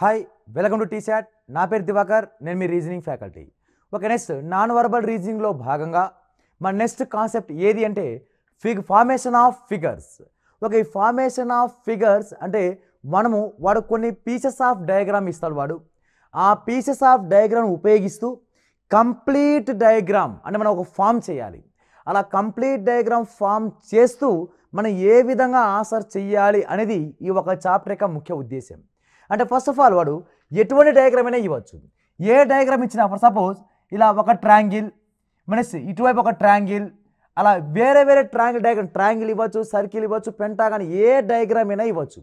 Hi welcome to టీచాట్ నా పేరు దివాకర్ నేను మీ reasoning faculty. Okay, next non verbal రీజనింగ్లో భాగంగా మన నెక్స్ట్ కాన్సెప్ట్ ఏది అంటే ఫార్మేషన్ ఆఫ్ ఫిగర్స్. ఓకే, ఈ ఫార్మేషన్ ఆఫ్ ఫిగర్స్ అంటే వాడు కొన్ని పీసెస్ ఆఫ్ డయాగ్రామ్ ఇస్తాడు. వాడు ఆ పీసెస్ ఆఫ్ డయాగ్రామ్ ఉపయోగిస్తూ కంప్లీట్ డయాగ్రామ్ అంటే మనం ఒక ఫామ్ చేయాలి. అలా కంప్లీట్ డయాగ్రామ్ ఫామ్ చేస్తూ మనం ఏ విధంగా ఆన్సర్ చేయాలి అనేది ఈ ఒక చాప్టర్ యొక్క ముఖ్య ఉద్దేశం. అంటే ఫస్ట్ ఆఫ్ ఆల్ వాడు ఎటువంటి డయాగ్రామ్ అయినా ఇవ్వచ్చు. ఏ డయాగ్రామ్ ఇచ్చినా ఫర్ సపోజ్ ఇలా ఒక ట్రయాంగిల్ మనస్ ఇటువైపు ఒక ట్రయాంగిల్ అలా వేరే వేరే ట్రయాంగిల్ ఇవ్వచ్చు, సర్కిల్ ఇవ్వచ్చు, పెంటాగాన్ ఏ డయాగ్రామ్ అయినా ఇవ్వచ్చు.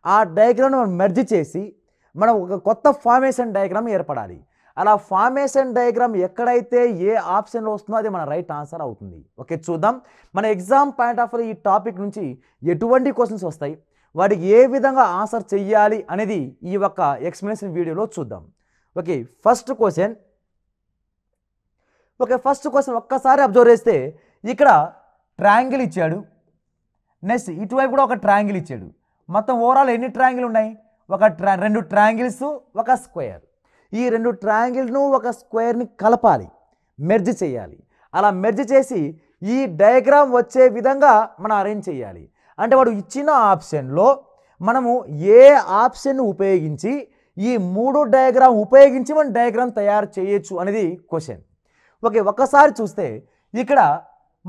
ఆ డయాగ్రామ్ను మనం మెర్జ్ చేసి మనం ఒక కొత్త ఫార్మేషన్ డయాగ్రామ్ ఏర్పడాలి. అలా ఫార్మేషన్ డయాగ్రామ్ ఎక్కడైతే ఏ ఆప్షన్లో వస్తుందో అది మన రైట్ ఆన్సర్ అవుతుంది. ఓకే, చూద్దాం మన ఎగ్జామ్ పాయింట్ ఆఫ్ ఈ టాపిక్ నుంచి ఎటువంటి క్వశ్చన్స్ వస్తాయి, వాటికి ఏ విధంగా ఆన్సర్ చెయ్యాలి అనేది ఈ యొక్క ఎక్స్ప్లెనేషన్ వీడియోలో చూద్దాం. ఓకే, ఫస్ట్ క్వశ్చన్ ఒక్కసారి అబ్జర్వ్ చేస్తే ఇక్కడ ట్రయాంగిల్ ఇచ్చాడు, నెక్స్ట్ ఇటువైపు కూడా ఒక ట్రయాంగిల్ ఇచ్చాడు. మొత్తం ఓవరాల్ ఎన్ని ట్రయాంగిల్ ఉన్నాయి? రెండు ట్రయాంగిల్స్ ఒక స్క్వేర్. ఈ రెండు ట్రయాంగిల్ను ఒక స్క్వేర్ని కలపాలి, మెర్జ్ చేయాలి. అలా మెర్జ్ చేసి ఈ డయాగ్రామ్ వచ్చే విధంగా మనం అరేంజ్ చేయాలి. అంటే వాడు ఇచ్చిన ఆప్షన్లో మనము ఏ ఆప్షన్ ఉపయోగించి ఈ మూడు డయాగ్రామ్ ఉపయోగించి మనం డయాగ్రామ్ తయారు చేయొచ్చు అనేది క్వశ్చన్. ఓకే, ఒక్కసారి చూస్తే ఇక్కడ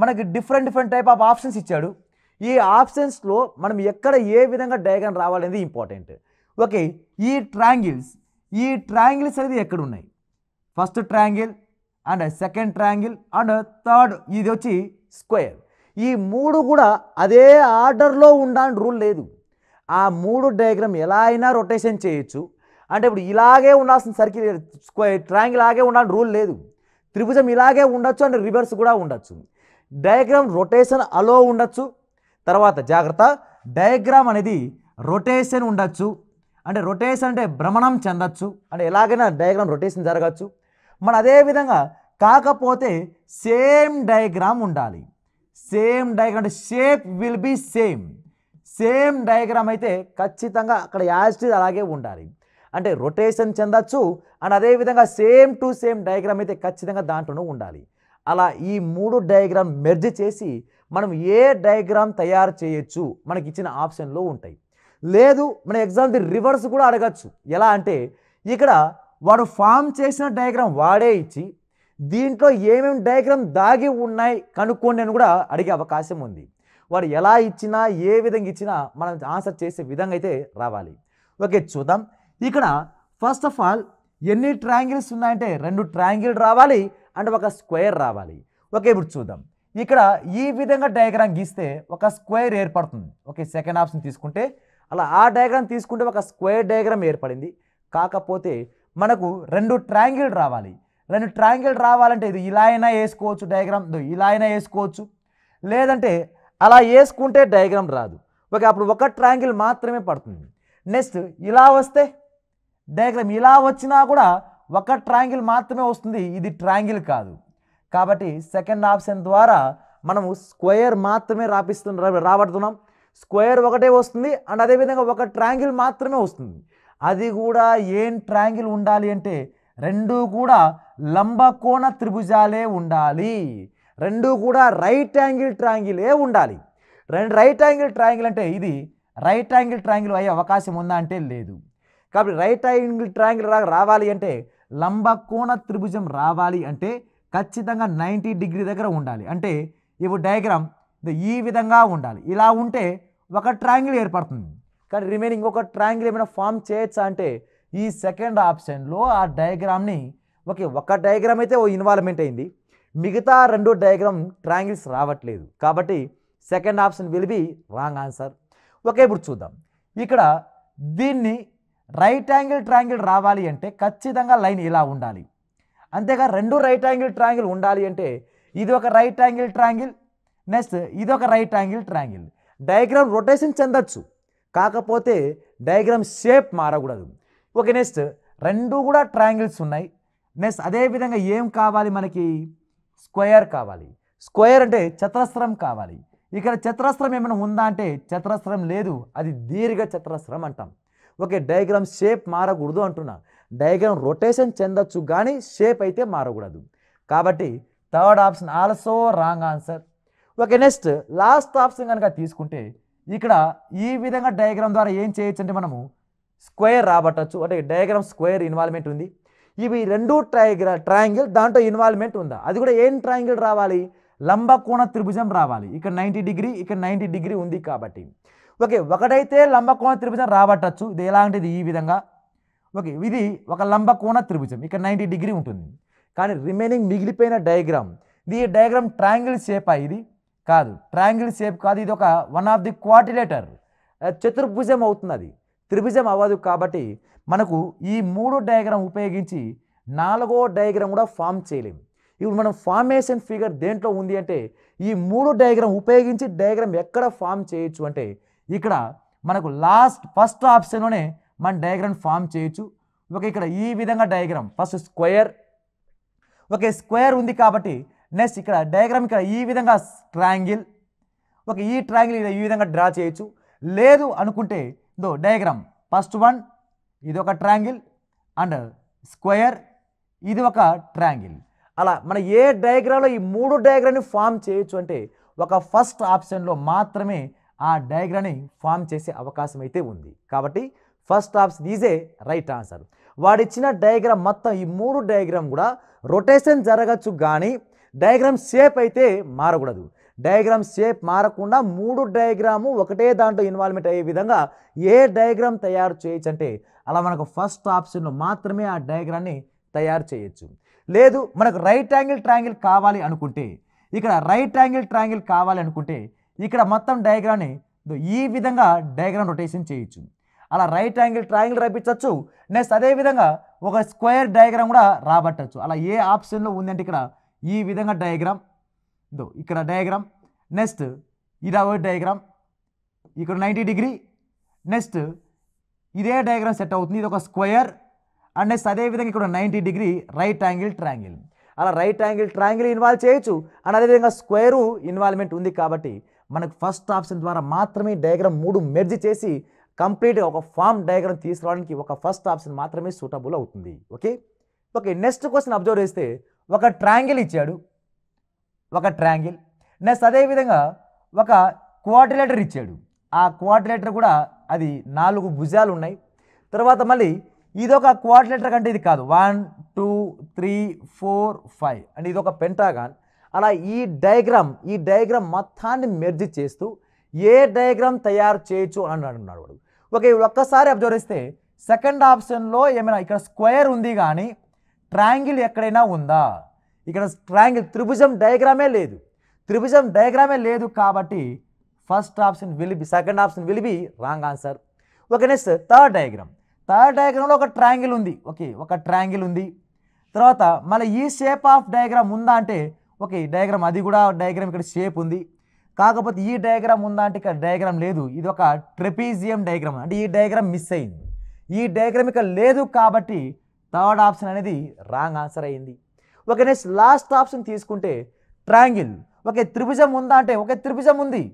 మనకి డిఫరెంట్ టైప్ ఆఫ్ ఆప్షన్స్ ఇచ్చాడు. ఈ ఆప్షన్స్లో మనం ఎక్కడ ఏ విధంగా డయాగ్రామ్ రావాలనేది ఇంపార్టెంట్. ఓకే, ఈ ట్రయాంగిల్స్ అనేది ఎక్కడ ఉన్నాయి? First triangle and second triangle and third ఇది వచ్చి స్క్వేర్. ఈ మూడు కూడా అదే ఆర్డర్లో ఉండాలని రూల్ లేదు. ఆ మూడు డయాగ్రామ్ ఎలా అయినా రొటేషన్ చేయొచ్చు. అంటే ఇప్పుడు ఇలాగే ఉండాల్సిన సర్కిల్ స్క్వేర్ ట్రయాంగిల్ లాగే ఉండాలని రూల్ లేదు. త్రిభుజం ఇలాగే ఉండొచ్చు అండ్ రివర్స్ కూడా ఉండొచ్చు. డయాగ్రామ్ రొటేషన్ అలో ఉండొచ్చు. తర్వాత జాగ్రత్త, డయాగ్రామ్ అనేది రొటేషన్ ఉండొచ్చు. అంటే రొటేషన్ అంటే భ్రమణం చెందొచ్చు, అంటే ఎలాగైనా డయాగ్రామ్ రొటేషన్ జరగచ్చు. మన అదేవిధంగా కాకపోతే సేమ్ డయాగ్రామ్ ఉండాలి. సేమ్ డయాగ్రామ్ అంటే shape will be same diagram అయితే ఖచ్చితంగా అక్కడ యాజ్ ఇట్ ఈజ్ అలాగే ఉండాలి. అంటే రొటేషన్ చెందొచ్చు అండ్ అదేవిధంగా సేమ్ టు సేమ్ డయాగ్రామ్ అయితే ఖచ్చితంగా దాంట్లోనూ ఉండాలి. అలా ఈ మూడు డయాగ్రామ్ మెర్జ్ చేసి మనం ఏ డయాగ్రామ్ తయారు చేయొచ్చు మనకి ఇచ్చిన ఆప్షన్లో ఉంటాయి. లేదు మన ఎగ్జామ్ రివర్స్ కూడా అడగచ్చు. ఎలా అంటే ఇక్కడ వాడు ఫామ్ చేసిన డయాగ్రామ్ వాడే ఇచ్చి దీంట్లో ఏమేమి డయాగ్రామ్ దాగి ఉన్నాయి కనుక్కోండి అని కూడా అడిగే అవకాశం ఉంది. వాడు ఎలా ఇచ్చినా ఏ విధంగా ఇచ్చినా మనం ఆన్సర్ చేసే విధంగా అయితే రావాలి. ఓకే, చూద్దాం. ఇక్కడ ఫస్ట్ ఆఫ్ ఆల్ ఎన్ని ట్రయాంగిల్స్ ఉన్నాయంటే రెండు ట్రయాంగిల్ రావాలి అండ్ ఒక స్క్వేర్ రావాలి. ఓకే, ఇప్పుడు చూద్దాం. ఇక్కడ ఈ విధంగా డయాగ్రామ్ గీస్తే ఒక స్క్వేర్ ఏర్పడుతుంది. ఓకే, సెకండ్ ఆప్షన్ తీసుకుంటే అలా ఆ డయాగ్రామ్ తీసుకుంటే ఒక స్క్వేర్ డయాగ్రామ్ ఏర్పడింది. కాకపోతే మనకు రెండు ట్రయాంగిల్ రావాలి. రెండు ట్రయాంగిల్ రావాలంటే ఇది ఇలా అయినా వేసుకోవచ్చు, డయాగ్రామ్ ఇలా అయినా వేసుకోవచ్చు, లేదంటే అలా వేసుకుంటే డయాగ్రామ్ రాదు. ఓకే, అప్పుడు ఒక ట్రయాంగిల్ మాత్రమే పడుతుంది. నెక్స్ట్ ఇలా వస్తే డయాగ్రామ్ ఇలా వచ్చినా కూడా ఒక ట్రయాంగిల్ మాత్రమే వస్తుంది, ఇది ట్రయాంగిల్ కాదు. కాబట్టి సెకండ్ ఆప్షన్ ద్వారా మనము స్క్వేర్ మాత్రమే రాబడుతున్నాం. స్క్వేర్ ఒకటే వస్తుంది అండ్ అదేవిధంగా ఒక ట్రయాంగిల్ మాత్రమే వస్తుంది. అది కూడా ఏం ట్రయాంగిల్ ఉండాలి అంటే రెండు కూడా లంబకోణ త్రిభుజాలే ఉండాలి. రెండు కూడా రైట్ యాంగిల్ ట్రయాంగిలే ఉండాలి. రైట్ యాంగిల్ ట్రయాంగిల్ అంటే ఇది రైట్ యాంగిల్ ట్రయాంగిల్ అయ్యే అవకాశం ఉందా అంటే లేదు. కాబట్టి రైట్ యాంగిల్ ట్రయాంగిల్ రావాలి అంటే లంబకోణ త్రిభుజం రావాలి అంటే ఖచ్చితంగా 90 డిగ్రీ దగ్గర ఉండాలి. అంటే ఇప్పుడు డయాగ్రామ్ ఈ విధంగా ఉండాలి. ఇలా ఉంటే ఒక ట్రయాంగిల్ ఏర్పడుతుంది. కానీ రిమైనింగ్ ఒక ట్రయాంగిల్ ఏమైనా ఫామ్ చేయొచ్చా అంటే ఈ సెకండ్ ఆప్షన్లో ఆ డయాగ్రామ్ని ఒక డయాగ్రామ్ అయితే ఇన్వాల్వ్మెంట్ అయింది, మిగతా రెండు డయాగ్రామ్ ట్రయాంగిల్స్ రావట్లేదు. కాబట్టి second option will be wrong answer. Okay, ఇప్పుడు చూద్దాం. ఇక్కడ దీన్ని రైట్ యాంగిల్ ట్రయాంగిల్ రావాలి అంటే ఖచ్చితంగా లైన్ ఇలా ఉండాలి. అంతేగా రెండు రైట్ యాంగిల్ ట్రయాంగిల్ ఉండాలి అంటే ఇది ఒక రైట్ యాంగిల్ ట్రయాంగిల్, నెక్స్ట్ ఇది ఒక right angle triangle. Diagram rotation చెందొచ్చు, కాకపోతే డయాగ్రామ్ షేప్ మారకూడదు. ఓకే, నెక్స్ట్ రెండు కూడా ట్రయాంగిల్స్ ఉన్నాయి. నెక్స్ట్ అదేవిధంగా ఏం కావాలి మనకి? స్క్వేర్ కావాలి. స్క్వేర్ అంటే చతురస్రం కావాలి. ఇక్కడ చతురస్రం ఏమైనా ఉందా అంటే చతురస్రం లేదు, అది దీర్ఘ చతురస్రం అంటాం. ఓకే, డయాగ్రామ్ షేప్ మారకూడదు అంటున్నా. డయాగ్రామ్ రొటేషన్ చెందొచ్చు కానీ షేప్ అయితే మారకూడదు. కాబట్టి third option also wrong answer. Okay, next last option కనుక తీసుకుంటే ఇక్కడ ఈ విధంగా డయాగ్రామ్ ద్వారా ఏం చేయొచ్చు అంటే మనము స్క్వేర్ రాబట్టచ్చు. అంటే డయాగ్రామ్ స్క్వేర్ ఇన్వాల్వ్మెంట్ ఉంది. ఇవి రెండు ట్రయాంగిల్ దాంట్లో ఇన్వాల్వ్మెంట్ ఉందా, అది కూడా ఏం ట్రయాంగిల్ రావాలి, లంబకోణ త్రిభుజం రావాలి. ఇక్కడ 90 డిగ్రీ, ఇక్కడ 90 డిగ్రీ ఉంది కాబట్టి ఓకే, ఒకటైతే లంబకోణ త్రిభుజం రాబట్టచ్చు. ఇది ఎలాంటిది, ఈ విధంగా. ఓకే, ఇది ఒక లంబకోణ త్రిభుజం, ఇక్కడ 90 డిగ్రీ ఉంటుంది. కానీ రిమైనింగ్ మిగిలిపోయిన డయాగ్రామ్, ఈ డయాగ్రామ్ ట్రయాంగిల్ షేప్ ఇది కాదు, ట్రయాంగిల్ షేప్ కాదు, ఇది ఒక వన్ ఆఫ్ ది క్వాడ్రిలేటర్, చతుర్భుజం అవుతుంది, అది త్రిభుజం అవ్వదు. కాబట్టి మనకు ఈ 3 డయాగ్రామ్ ఉపయోగించి 4వ డయాగ్రామ్ కూడా ఫామ్ చేయలేము. ఇప్పుడు మనం ఫార్మేషన్ ఫిగర్ దేంట్లో ఉంది అంటే ఈ 3 డయాగ్రామ్ ఉపయోగించి డయాగ్రామ్ ఎక్కడ ఫామ్ చేయొచ్చు అంటే ఇక్కడ మనకు ఫస్ట్ ఆప్షన్లోనే మన డయాగ్రామ్ ఫామ్ చేయొచ్చు. ఓకే, ఇక్కడ ఈ విధంగా diagram first square. Okay, square ఉంది కాబట్టి నెక్స్ట్ ఇక్కడ డయాగ్రామ్ ఇక్కడ ఈ విధంగా ట్రయాంగిల్. ఓకే, ఈ ట్రయాంగిల్ ఈ విధంగా డ్రా చేయొచ్చు. లేదు అనుకుంటే డయాగ్రామ్ ఫస్ట్ వన్ ఇది ఒక ట్రయాంగిల్ అండ్ స్క్వేర్, ఇది ఒక ట్రయాంగిల్. అలా మన ఏ డయాగ్రామ్లో ఈ 3 డయాగ్రామ్ని ఫామ్ చేయొచ్చు అంటే ఒక ఫస్ట్ ఆప్షన్లో మాత్రమే ఆ డయాగ్రామ్ని ఫామ్ చేసే అవకాశం అయితే ఉంది. కాబట్టి first option is A right answer. వాడిచ్చిన డయాగ్రామ్ మొత్తం ఈ 3 డయాగ్రామ్ కూడా రొటేషన్ జరగచ్చు కానీ డయాగ్రామ్ షేప్ అయితే మారకూడదు. డయాగ్రామ్ షేప్ మారకుండా 3 డయాగ్రాము ఒకటే దాంట్లో ఇన్వాల్వ్మెంట్ అయ్యే విధంగా ఏ డయాగ్రామ్ తయారు చేయొచ్చు అంటే అలా మనకు ఫస్ట్ ఆప్షన్లో మాత్రమే ఆ డయాగ్రామ్ని తయారు చేయొచ్చు. లేదు మనకు రైట్ యాంగిల్ ట్రయాంగిల్ కావాలి అనుకుంటే ఇక్కడ రైట్ యాంగిల్ ట్రయాంగిల్ కావాలి అనుకుంటే ఇక్కడ మొత్తం డయాగ్రామ్ని ఈ విధంగా డయాగ్రామ్ రొటేషన్ చేయొచ్చు. అలా రైట్ యాంగిల్ ట్రయాంగిల్ రాపించవచ్చు. నెక్స్ట్ అదేవిధంగా ఒక స్క్వేర్ డయాగ్రామ్ కూడా రాబట్టచ్చు. అలా ఏ ఆప్షన్లో ఉందంటే ఇక్కడ ఈ విధంగా డయాగ్రామ్, ఇక్కడ డయాగ్రామ్, నెక్స్ట్ ఇది డయాగ్రామ్, ఇక్కడ 90 డిగ్రీ, నెక్స్ట్ ఇదే డయాగ్రామ్ సెట్ అవుతుంది, ఇది ఒక స్క్వేర్. అండ్ నెక్స్ట్ అదేవిధంగా ఇక్కడ 90 డిగ్రీ రైట్ యాంగిల్ ట్రయాంగిల్. అలా రైట్ యాంగిల్ ట్రయాంగిల్ ఇన్వాల్వ్ చేయొచ్చు అండ్ అదేవిధంగా స్క్వేరు ఇన్వాల్వ్మెంట్ ఉంది. కాబట్టి మనకు ఫస్ట్ ఆప్షన్ ద్వారా మాత్రమే డయాగ్రామ్ 3 మెర్జ్ చేసి కంప్లీట్గా ఒక ఫామ్ డయాగ్రామ్ తీసుకురావడానికి ఒక ఫస్ట్ ఆప్షన్ మాత్రమే సూటబుల్ అవుతుంది. Okay, okay, next question observe చేస్తే ఒక ట్రయాంగిల్ ఇచ్చాడు, ఒక ట్రయాంగిల్. నెక్స్ట్ అదేవిధంగా ఒక క్వాడ్రిలేటర్ ఇచ్చాడు. ఆ క్వాడ్రిలేటర్ కూడా అది 4 భుజాలు ఉన్నాయి. తర్వాత మళ్ళీ ఇదొక క్వాడ్రిలేటర్ కంటే ఇది కాదు, 1 2 3 4 5 అండ్ ఇదొక పెంటాగాన్. అలా ఈ డయాగ్రామ్ మొత్తాన్ని మెర్జ్ చేస్తూ ఏ డయాగ్రామ్ తయారు చేయొచ్చు అని అన్నాడు వాడు. ఓకే, ఒక్కసారి అబ్జర్వ్ చేస్తే సెకండ్ ఆప్షన్లో ఏమైనా ఇక్కడ స్క్వేర్ ఉంది కానీ ట్రయాంగిల్ ఎక్కడైనా ఉందా, ఇక్కడ ట్రయాంగిల్ త్రిభుజం డయాగ్రామే లేదు. కాబట్టి first option second option will be wrong answer. Okay, next third డయాగ్రామ్లో ఒక ట్రయాంగిల్ ఉంది. ఓకే, ఒక ట్రయాంగిల్ ఉంది. తర్వాత మళ్ళీ ఈ షేప్ ఆఫ్ డయాగ్రామ్ ఉందా అంటే ఓకే, డయాగ్రామ్ అది కూడా డయాగ్రామ్ ఇక్కడ షేప్ ఉంది. కాకపోతే ఈ డయాగ్రామ్ ఉందా అంటే ఇక్కడ డయాగ్రామ్ లేదు, ఇది ఒక ట్రెపీజియం డయాగ్రామ్, అంటే ఈ డయాగ్రామ్ మిస్ అయింది. ఈ డయాగ్రామ్ ఇక్కడ లేదు కాబట్టి థర్డ్ ఆప్షన్ అనేది రాంగ్ ఆన్సర్ అయింది. ఓకే, నెక్స్ట్ లాస్ట్ ఆప్షన్ తీసుకుంటే ట్రయాంగిల్. ఓకే, త్రిభుజం ఉందా అంటే ఓకే త్రిభుజం ఉంది.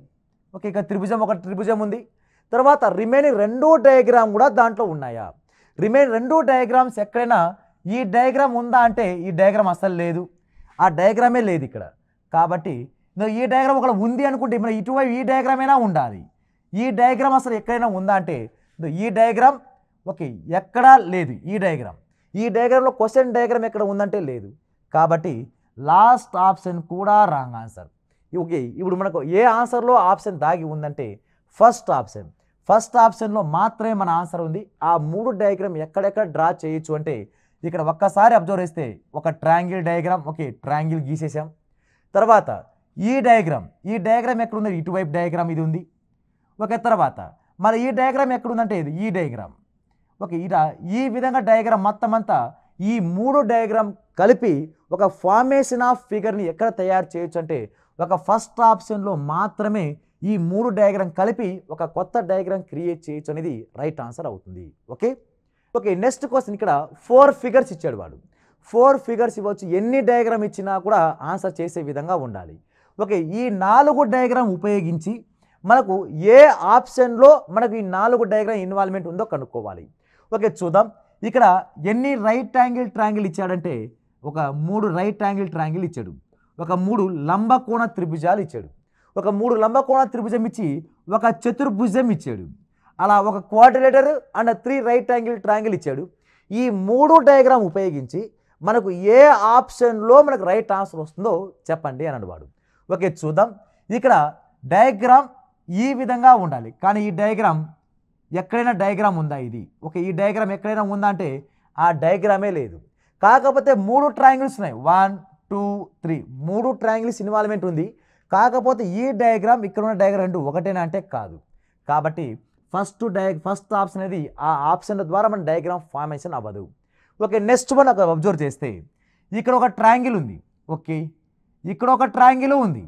ఓకే, ఇక ఒక త్రిభుజం ఉంది. తర్వాత రిమైనింగ్ 2 డయాగ్రామ్ కూడా దాంట్లో ఉన్నాయా, రిమైనింగ్ 2 డయాగ్రామ్స్ ఎక్కడైనా ఈ డయాగ్రామ్ ఉందా అంటే ఈ డయాగ్రామ్ అసలు లేదు, ఆ డయాగ్రామే లేదు ఇక్కడ. కాబట్టి ఈ డయాగ్రామ్ ఒకవేళ ఉంది అనుకుంటే మన ఇటువైపు ఈ డయాగ్రామ్ అయినా ఉండాలి. ఈ డయాగ్రామ్ అసలు ఎక్కడైనా ఉందా అంటే ఈ డయాగ్రామ్ ఓకే ఎక్కడా లేదు. ఈ డయాగ్రామ్లో క్వశ్చన్ డయాగ్రామ్ ఎక్కడ ఉందంటే లేదు. కాబట్టి లాస్ట్ ఆప్షన్ కూడా రాంగ్ ఆన్సర్. ఓకే, ఇప్పుడు మనకు ఏ ఆన్సర్లో ఆప్షన్ దాగి ఉందంటే ఫస్ట్ ఆప్షన్లో మాత్రమే మన ఆన్సర్ ఉంది. ఆ 3 డయాగ్రామ్ ఎక్కడెక్కడ డ్రా చేయొచ్చు అంటే ఇక్కడ ఒక్కసారి అబ్జర్వ్ చేస్తే ఒక ట్రయాంగిల్ డయాగ్రామ్. ఓకే, ట్రయాంగిల్ గీసేసాం. తర్వాత ఈ డయాగ్రామ్ ఎక్కడ ఉంది, ఇటువైపు డయాగ్రామ్ ఇది ఉంది. ఓకే, తర్వాత మరి ఈ డయాగ్రామ్ ఎక్కడ ఉందంటే ఇది ఈ డయాగ్రామ్. ఓకే, ఈ విధంగా డయాగ్రామ్ మొత్తం అంతా ఈ 3 డయాగ్రామ్ కలిపి ఒక ఫార్మేషన్ ఆఫ్ ఫిగర్ని ఎక్కడ తయారు చేయొచ్చు అంటే ఒక ఫస్ట్ ఆప్షన్లో మాత్రమే ఈ 3 డయాగ్రామ్ కలిపి ఒక కొత్త డయాగ్రామ్ క్రియేట్ చేయొచ్చు అనేది రైట్ ఆన్సర్ అవుతుంది. ఓకే, నెక్స్ట్ క్వశ్చన్ ఇక్కడ 4 ఫిగర్స్ ఇచ్చాడు వాడు. 4 ఫిగర్స్ ఇవ్వచ్చు, ఎన్ని డయాగ్రామ్ ఇచ్చినా కూడా ఆన్సర్ చేసే విధంగా ఉండాలి. ఓకే, ఈ 4 డయాగ్రామ్ ఉపయోగించి మనకు ఏ ఆప్షన్లో మనకు ఈ 4 డయాగ్రామ్ ఇన్వాల్వ్మెంట్ ఉందో కనుక్కోవాలి. ఓకే, చూద్దాం. ఇక్కడ ఎన్ని రైట్ యాంగిల్ ట్రయాంగిల్ ఇచ్చాడంటే ఒక 3 రైట్ యాంగిల్ ట్రయాంగిల్ ఇచ్చాడు, ఒక 3 లంబకోణ త్రిభుజాలు ఇచ్చాడు, ఒక 3 లంబకోణ త్రిభుజం ఇచ్చి ఒక చతుర్భుజం ఇచ్చాడు, అలా ఒక quadrilateral and 3 right angle triangle ఇచ్చాడు. ఈ 3 డయాగ్రామ్ ఉపయోగించి మనకు ఏ ఆప్షన్లో మనకు రైట్ ఆన్సర్ వస్తుందో చెప్పండి అని అన్నవాడు. ఓకే, చూద్దాం. ఇక్కడ డయాగ్రామ్ ఈ విధంగా ఉండాలి, కానీ ఈ డయాగ్రామ్ ఎక్కడైనా డయాగ్రామ్ ఉందా? ఇది ఓకే, ఈ డయాగ్రామ్ ఎక్కడైనా ఉందా అంటే ఆ డయాగ్రామే లేదు. కాకపోతే 3 ట్రయాంగిల్స్ ఉన్నాయి, 1 2 3 3 ట్రయాంగిల్స్ ఇన్వాల్వ్మెంట్ ఉంది. కాకపోతే ఈ డయాగ్రామ్ ఇక్కడ ఉన్న డయాగ్రామ్ రెండు ఒకటేనా అంటే కాదు. కాబట్టి ఫస్ట్ ఆప్షన్ అనేది ఆ ఆప్షన్ ద్వారా మన డయాగ్రామ్ ఫార్మేషన్ అవ్వదు. ఓకే, నెక్స్ట్ వన్ ఒక అబ్జర్వ్ చేస్తే ఇక్కడ ఒక ట్రయాంగిల్ ఉంది. ఓకే, ఇక్కడ ఒక ట్రయాంగిల్ ఉంది.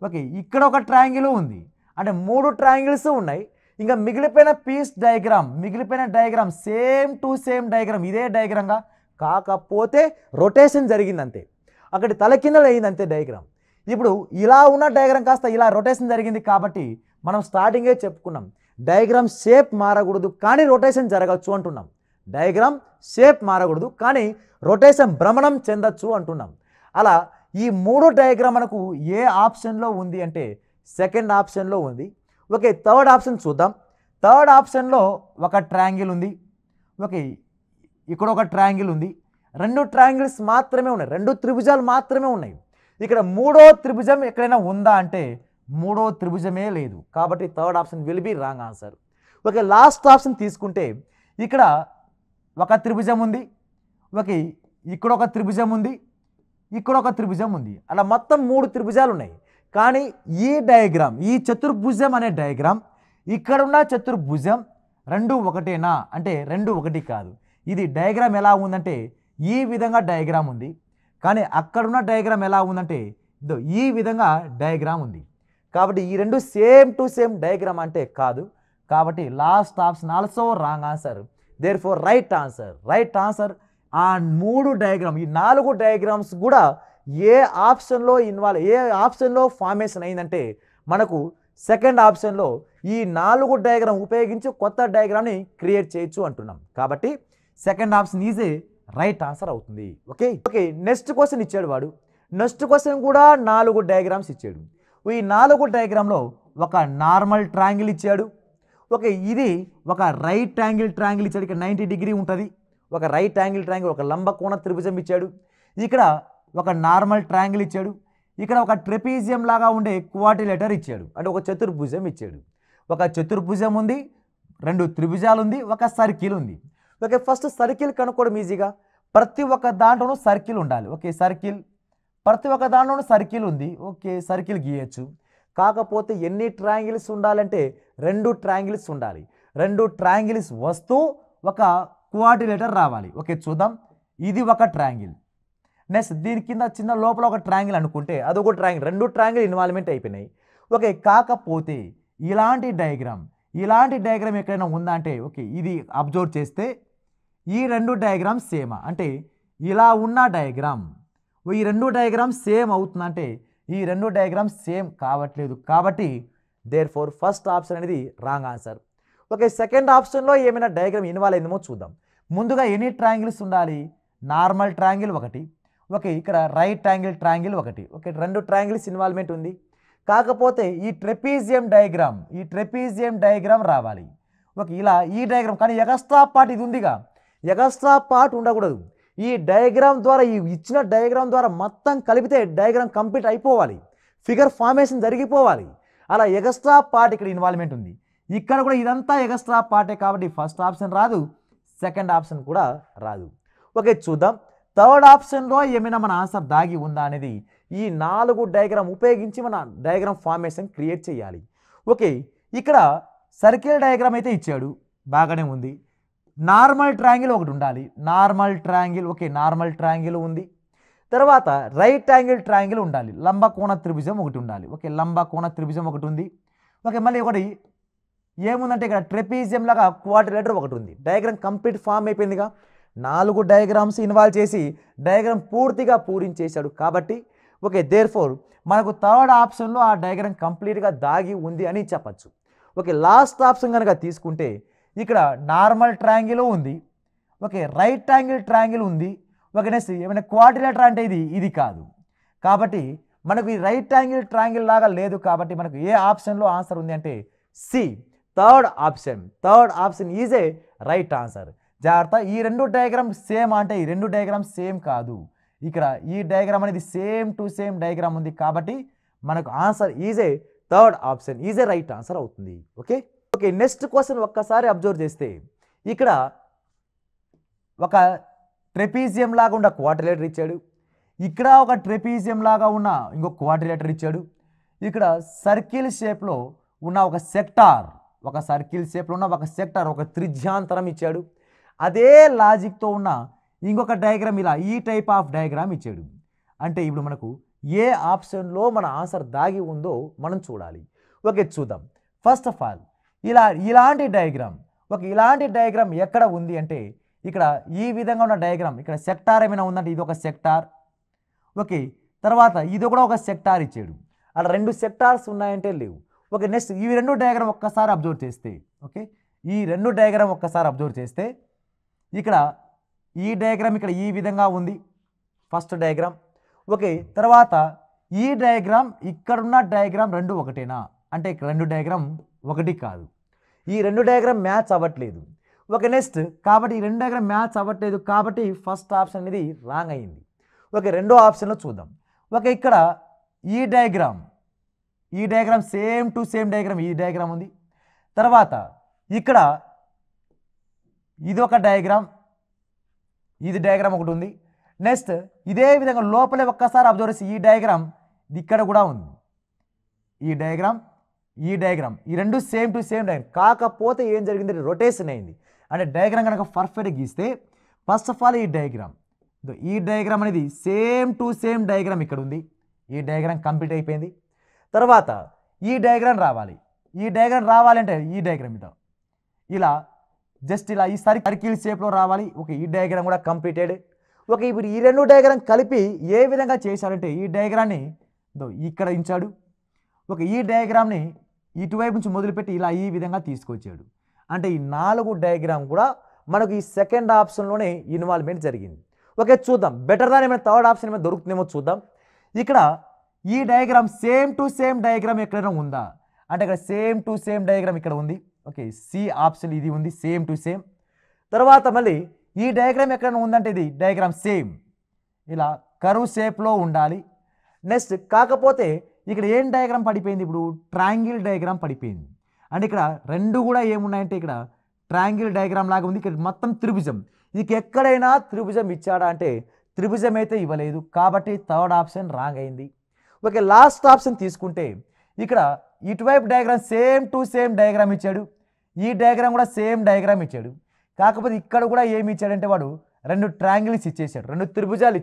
ఓకే, ఇక్కడ ఒక ట్రయాంగిల్ ఉంది. అంటే 3 ట్రయాంగిల్స్ ఉన్నాయి. ఇంకా మిగిలిపోయిన diagram same to same diagram, ఇదే డయాగ్రామ్గా, కాకపోతే రొటేషన్ జరిగింది అంతే, అక్కడి తల కింద అయింది అంతే డయాగ్రామ్. ఇప్పుడు ఇలా ఉన్న డయాగ్రామ్ కాస్త ఇలా రొటేషన్ జరిగింది. కాబట్టి మనం స్టార్టింగే చెప్పుకున్నాం, డయాగ్రామ్ షేప్ మారకూడదు కానీ రొటేషన్ జరగచ్చు అంటున్నాం. డయాగ్రామ్ షేప్ మారకూడదు కానీ రొటేషన్ భ్రమణం చెందొచ్చు అంటున్నాం. అలా ఈ 3 డయాగ్రామ్ మనకు ఏ ఆప్షన్లో ఉంది అంటే సెకండ్ ఆప్షన్లో ఉంది. ఓకే, థర్డ్ ఆప్షన్ చూద్దాం. థర్డ్ ఆప్షన్లో ఒక ట్రయాంగిల్ ఉంది. ఓకే, ఇక్కడ ఒక ట్రయాంగిల్ ఉంది. 2 ట్రయాంగిల్స్ మాత్రమే ఉన్నాయి, 2 త్రిభుజాలు మాత్రమే ఉన్నాయి. ఇక్కడ 3వ త్రిభుజం ఎక్కడైనా ఉందా అంటే 3వ త్రిభుజమే లేదు. కాబట్టి third option will be wrong answer. Okay, last option తీసుకుంటే ఇక్కడ ఒక త్రిభుజం ఉంది. ఓకే, ఇక్కడ ఒక త్రిభుజం ఉంది, ఇక్కడ ఒక త్రిభుజం ఉంది. అలా మొత్తం 3 త్రిభుజాలు ఉన్నాయి. కానీ ఈ డయాగ్రామ్, ఈ చతుర్భుజం అనే డయాగ్రామ్, ఇక్కడున్న చతుర్భుజం రెండు ఒకటేనా అంటే రెండు ఒకటి కాదు. ఇది డయాగ్రామ్ ఎలా ఉందంటే ఈ విధంగా డయాగ్రామ్ ఉంది. కానీ అక్కడున్న డయాగ్రామ్ ఎలా ఉందంటే ఇదో ఈ విధంగా డయాగ్రామ్ ఉంది. కాబట్టి ఈ రెండు సేమ్ టు సేమ్ డయాగ్రామ్ అంటే కాదు. కాబట్టి last option also wrong answer. Therefore right answer ఆ 3 డయాగ్రామ్, ఈ 4 డయాగ్రామ్స్ కూడా ఏ ఆప్షన్లో ఫార్మేషన్ అయిందంటే మనకు సెకండ్ ఆప్షన్లో ఈ 4 డయాగ్రామ్ ఉపయోగించి కొత్త డయాగ్రామ్ని క్రియేట్ చేయొచ్చు అంటున్నాం. కాబట్టి second option is A right answer అవుతుంది. ఓకే, నెక్స్ట్ క్వశ్చన్ ఇచ్చాడు వాడు. నెక్స్ట్ క్వశ్చన్ కూడా 4 డయాగ్రామ్స్ ఇచ్చాడు. ఈ 4 డయాగ్రామ్లో ఒక నార్మల్ ట్రయాంగిల్ ఇచ్చాడు. ఓకే, ఇది ఒక రైట్ యాంగిల్ ట్రయాంగిల్ ఇచ్చాడు. ఇక్కడ 90 డిగ్రీ ఉంటుంది. ఒక రైట్ యాంగిల్ ట్రయాంగిల్, ఒక లంబకోణ త్రిభుజం ఇచ్చాడు. ఇక్కడ ఒక నార్మల్ ట్రయాంగిల్ ఇచ్చాడు. ఇక్కడ ఒక ట్రెపీజియం లాగా ఉండే క్వాడ్రిలేటర్ ఇచ్చాడు, అంటే ఒక చతుర్భుజం ఇచ్చాడు. ఒక చతుర్భుజం ఉంది, 2 త్రిభుజాలు ఉంది, ఒక సర్కిల్ ఉంది. ఓకే, ఫస్ట్ సర్కిల్ కనుక్కోవడం ఈజీగా. ప్రతి ఒక్క దాంట్లోనూ సర్కిల్ ఉండాలి. ఓకే, ప్రతి ఒక్క దాంట్లోనూ సర్కిల్ ఉంది. ఓకే, సర్కిల్ గీయచ్చు. కాకపోతే ఎన్ని ట్రయాంగిల్స్ ఉండాలంటే 2 ట్రయాంగిల్స్ ఉండాలి. 2 ట్రయాంగిల్స్ వస్తూ ఒక క్వాడ్రిలేటర్ రావాలి. ఓకే, చూద్దాం. ఇది ఒక ట్రయాంగిల్. నెక్స్ట్ దీని కింద చిన్న లోపల ఒక ట్రయాంగిల్ అనుకుంటే అదొక ట్రయాంగిల్. 2 ట్రయాంగిల్ ఇన్వాల్వ్మెంట్ అయిపోయినాయి. ఓకే, కాకపోతే ఇలాంటి డయాగ్రామ్ ఎక్కడైనా ఉందా అంటే ఓకే, ఇది అబ్జర్వ్ చేస్తే ఈ 2 డయాగ్రామ్ సేమ్, అంటే ఇలా ఉన్న డయాగ్రామ్ ఈ 2 డయాగ్రామ్ సేమ్ అవుతుందంటే ఈ 2 డయాగ్రామ్ సేమ్ కావట్లేదు. కాబట్టి దేర్ఫోర్ ఫస్ట్ ఆప్షన్ అనేది రాంగ్ ఆన్సర్. ఓకే, సెకండ్ ఆప్షన్లో ఏమైనా డయాగ్రామ్ ఇన్వాల్వ్ అయిందేమో చూద్దాం. ముందుగా ఎన్ని ట్రయాంగిల్స్ ఉండాలి? నార్మల్ ట్రయాంగిల్ ఒకటి. ఓకే, ఇక్కడ రైట్ యాంగిల్ ట్రయాంగిల్ ఒకటి. ఓకే, 2 ట్రయాంగిల్స్ ఇన్వాల్వ్మెంట్ ఉంది. కాకపోతే ఈ ట్రెపీజియం డయాగ్రామ్ రావాలి. ఓకే, ఇలా ఈ డయాగ్రామ్, కానీ ఎక్స్ట్రా పార్ట్ ఇది ఉందిగా, ఎక్స్ట్రా పార్ట్ ఉండకూడదు. ఈ డయాగ్రామ్ ద్వారా, ఈ ఇచ్చిన డయాగ్రామ్ ద్వారా మొత్తం కలిపితే డయాగ్రామ్ కంప్లీట్ అయిపోవాలి, ఫిగర్ ఫార్మేషన్ జరిగిపోవాలి. అలా ఎక్స్ట్రా పార్ట్ ఇక్కడ ఇన్వాల్వ్మెంట్ ఉంది. ఇక్కడ కూడా ఇదంతా ఎక్స్ట్రా పార్టే. కాబట్టి ఫస్ట్ ఆప్షన్ రాదు, సెకండ్ ఆప్షన్ కూడా రాదు. ఓకే, చూద్దాం. థర్డ్ ఆప్షన్లో ఏమైనా మన ఆన్సర్ దాగి ఉందా అనేది ఈ 4 డయాగ్రామ్ ఉపయోగించి మన డయాగ్రామ్ ఫార్మేషన్ క్రియేట్ చేయాలి. ఓకే, ఇక్కడ సర్కిల్ డయాగ్రామ్ అయితే ఇచ్చాడు, బాగానే ఉంది. నార్మల్ ట్రయాంగిల్ ఒకటి ఉండాలి. ఓకే, నార్మల్ ట్రయాంగిల్ ఉంది. తర్వాత రైట్ యాంగిల్ ట్రయాంగిల్ ఉండాలి. లంబకోణ త్రిభుజం ఒకటి ఉండాలి. ఓకే, లంబకోణ త్రిభుజం ఒకటి ఉంది. ఓకే, మళ్ళీ ఒకటి ఏముందంటే ఇక్కడ ట్రెపీజియం లాగా క్వాడ్రిలేటర్ ఒకటి ఉంది. డయాగ్రామ్ కంప్లీట్ ఫామ్ అయిపోయిందిగా. 4 డయాగ్రామ్స్ ఇన్వాల్వ్ చేసి డయాగ్రామ్ పూర్తిగా పూరించేశాడు. కాబట్టి ఓకే, దేర్ ఫోర్ మనకు థర్డ్ ఆప్షన్లో ఆ డయాగ్రామ్ కంప్లీట్గా దాగి ఉంది అని చెప్పచ్చు. ఓకే, లాస్ట్ ఆప్షన్ కనుక తీసుకుంటే ఇక్కడ నార్మల్ ట్రయాంగిల్ ఉంది, ఓకే, రైట్ యాంగిల్ ట్రయాంగిల్ ఉంది. ఓకే, నెక్స్ట్ ఏమైనా క్వాడ్రిలేటర్ అంటే ఇది కాదు. కాబట్టి మనకు ఈ రైట్ యాంగిల్ ట్రయాంగిల్ లాగా లేదు. కాబట్టి మనకు ఏ ఆప్షన్లో ఆన్సర్ ఉంది అంటే C, third option is A right answer. జాగ్రత్త, ఈ రెండు డయాగ్రామ్ సేమ్ అంటే ఈ రెండు డయాగ్రామ్ సేమ్ కాదు. ఇక్కడ ఈ డయాగ్రామ్ అనేది సేమ్ టు సేమ్ డయాగ్రామ్ ఉంది. కాబట్టి మనకు answer is a third option is A right answer అవుతుంది. ఓకే, నెక్స్ట్ క్వశ్చన్ ఒక్కసారి అబ్జర్వ్ చేస్తే ఇక్కడ ఒక ట్రెపీజియం లాగా ఉన్న క్వాడ్రిలేటర్ ఇచ్చాడు, ఇక్కడ ఒక ట్రెపీజియం లాగా ఉన్న ఇంకొక క్వాడ్రిలేటర్ ఇచ్చాడు, ఇక్కడ సర్కిల్ షేప్లో ఉన్న ఒక సెక్టార్, ఒక త్రిజ్యాంతరం ఇచ్చాడు. అదే లాజిక్తో ఉన్న ఇంకొక డయాగ్రామ్ ఇలా ఈ టైప్ ఆఫ్ డయాగ్రామ్ ఇచ్చాడు. అంటే ఇప్పుడు మనకు ఏ ఆప్షన్లో మన ఆన్సర్ దాగి ఉందో మనం చూడాలి. ఓకే, చూద్దాం. ఫస్ట్ ఆఫ్ ఆల్ ఇలాంటి డయాగ్రామ్ ఎక్కడ ఉంది అంటే ఇక్కడ ఈ విధంగా ఉన్న డయాగ్రామ్, ఇక్కడ సెక్టార్ ఏమైనా ఉందంటే ఇది ఒక సెక్టార్. ఓకే, తర్వాత ఇది కూడా ఒక సెక్టార్ ఇచ్చాడు. అలా రెండు సెక్టార్స్ ఉన్నాయంటే లేవు. ఓకే, నెక్స్ట్ ఈ రెండు డయాగ్రామ్ ఒక్కసారి అబ్జర్వ్ చేస్తే, ఓకే, ఈ రెండు డయాగ్రామ్ ఒక్కసారి అబ్జర్వ్ చేస్తే ఇక్కడ ఈ డయాగ్రామ్ ఇక్కడ ఈ విధంగా ఉంది ఫస్ట్ డయాగ్రామ్. ఓకే, తర్వాత ఈ డయాగ్రామ్ ఇక్కడున్న డయాగ్రామ్ రెండు ఒకటేనా అంటే ఇక్కడ రెండు డయాగ్రామ్ ఒకటి కాదు, ఈ రెండు డయాగ్రామ్ మ్యాచ్ అవ్వట్లేదు. ఓకే, నెక్స్ట్ కాబట్టి ఈ రెండు డయాగ్రామ్ మ్యాచ్ అవ్వట్లేదు కాబట్టి ఫస్ట్ ఆప్షన్ అనేది రాంగ్ అయింది. ఓకే, రెండో ఆప్షన్లో చూద్దాం. ఓకే, ఇక్కడ ఈ diagram same to same diagram ఈ డయాగ్రామ్ ఉంది. తర్వాత ఇక్కడ ఇది ఒక డయాగ్రామ్, ఇది డయాగ్రామ్ ఒకటి ఉంది. నెక్స్ట్ ఇదే విధంగా లోపలే ఒక్కసారి అబ్జర్వ్ చేసి ఈ డయాగ్రామ్ ఇక్కడ కూడా ఉంది, ఈ డయాగ్రామ్ ఈ రెండు సేమ్ టు సేమ్ డయాగ్రామ్. కాకపోతే ఏం జరిగింది, రొటేషన్ అయింది. అంటే డయాగ్రామ్ కనుక పర్ఫెక్ట్గా గీస్తే ఫస్ట్ ఆఫ్ ఆల్ ఈ డయాగ్రామ్ అనేది సేమ్ టు సేమ్ డయాగ్రామ్ ఇక్కడ ఉంది, ఈ డయాగ్రామ్ కంప్లీట్ అయిపోయింది. తర్వాత ఈ డయాగ్రామ్ రావాలంటే ఈ డయాగ్రామ్ మీద ఇలా జస్ట్ ఇలా ఈ సర్కిల్ షేప్లో రావాలి. ఓకే, ఈ డయాగ్రామ్ కూడా కంప్లీటెడ్. ఓకే, ఇప్పుడు ఈ రెండు డయాగ్రామ్ కలిపి ఏ విధంగా చేశాడంటే ఈ డయాగ్రామ్ని ఇక్కడ ఉంచాడు. ఓకే, ఈ డయాగ్రామ్ని ఇటువైపు నుంచి మొదలుపెట్టి ఇలా ఈ విధంగా తీసుకొచ్చాడు. అంటే ఈ 4 డయాగ్రామ్ కూడా మనకు ఈ సెకండ్ ఆప్షన్లోనే ఇన్వాల్వ్మెంట్ జరిగింది. ఓకే, చూద్దాం బెటర్ దాన్ ఏమైనా థర్డ్ ఆప్షన్ ఏమైనా దొరుకుతుందేమో చూద్దాం. ఇక్కడ ఈ diagram same to same diagram ఎక్కడైనా ఉందా అంటే ఇక్కడ సేమ్ టు సేమ్ డయాగ్రామ్ ఇక్కడ ఉంది. ఓకే, సి ఆప్షన్ ఇది ఉంది, సేమ్ టు సేమ్. తర్వాత మళ్ళీ ఈ డయాగ్రామ్ ఎక్కడైనా ఉందంటే ఇది డయాగ్రామ్ సేమ్ ఇలా కర్వ్ షేప్లో ఉండాలి. నెక్స్ట్ కాకపోతే ఇక్కడ ఏం డయాగ్రామ్ పడిపోయింది, ఇప్పుడు ట్రయాంగిల్ డయాగ్రామ్ పడిపోయింది. అంటే ఇక్కడ రెండు కూడా ఏమున్నాయంటే ఇక్కడ ట్రయాంగిల్ డయాగ్రామ్ లాగా ఉంది, ఇక్కడ మొత్తం త్రిభుజం. ఇది ఎక్కడైనా త్రిభుజం ఇచ్చాడా అంటే త్రిభుజం అయితే ఇవ్వలేదు. కాబట్టి థర్డ్ ఆప్షన్ రాంగ్ అయింది. ఓకే, లాస్ట్ ఆప్షన్ తీసుకుంటే ఇక్కడ ఇటువైపు diagram same to same diagram ఇచ్చాడు, ఈ డయాగ్రామ్ కూడా సేమ్ డయాగ్రామ్ ఇచ్చాడు. కాకపోతే ఇక్కడ కూడా ఏమి ఇచ్చాడంటే వాడు రెండు ట్రయాంగిల్స్ ఇచ్చేసాడు, రెండు త్రిభుజాలు